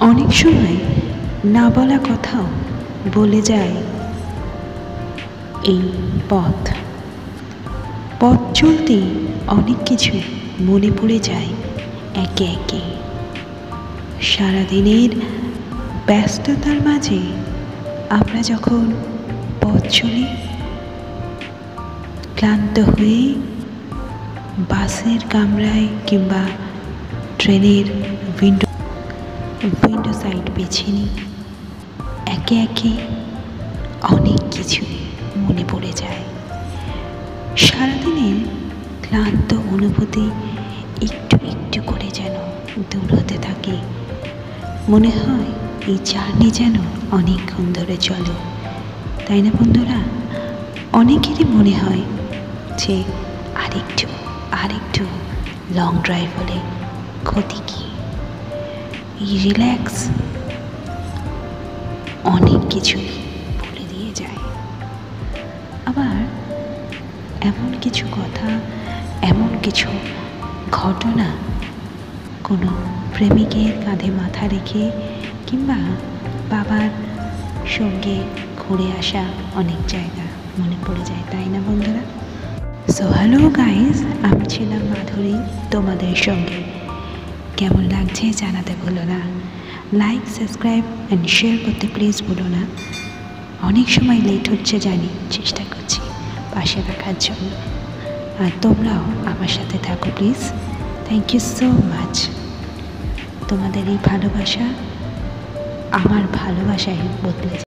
অনেক সময় না বলা কথাও বলে যায় এই পথ। পথ চলতে অনেক কিছু মনে পড়ে যায় একে একে। সারাদিনের ব্যস্ততার মাঝে আমরা যখন পথ চলি, ক্লান্ত হয়ে বাসের কামরায় কিংবা ট্রেনের উইন্ডো সাইড বেছে নিই, একে একে অনেক কিছু মনে পড়ে যায়। সারাদিনের ক্লান্ত অনুভূতি একটু একটু করে যেন দূর হতে থাকে। মনে হয় এই জার্নি যেন অনেকক্ষণ ধরে চলে, তাই না বন্ধুরা? অনেকেরই মনে হয় যে আরেকটু লং ড্রাইভ হলে ক্ষতি কি? এই রিল্যাক্স অনেক কিছুই বলে দিয়ে যায়। আবার এমন কিছু কথা, এমন কিছু ঘটনা কোনো প্রেমিকের কাঁধে মাথা রেখে কিংবা বাবার সঙ্গে ঘুরে আসা অনেক জায়গা মনে পড়ে যায়, তাই না বন্ধুরা? সো হ্যালো গাইজ, আমি ছিলাম মাধুরী তোমাদের সঙ্গে। কেমন লাগছে জানাতে ভুলো না। লাইক, সাবস্ক্রাইব অ্যান্ড শেয়ার করতে প্লিজ ভুলো না। অনেক সময় লেট হচ্ছে জানি, চেষ্টা করছি পাশে রাখার জন্য। আর তোমরাও আমার সাথে থাকো please. Thank you so much. তোমাদের এই ভালোবাসা আমার ভালোবাসায় বদলে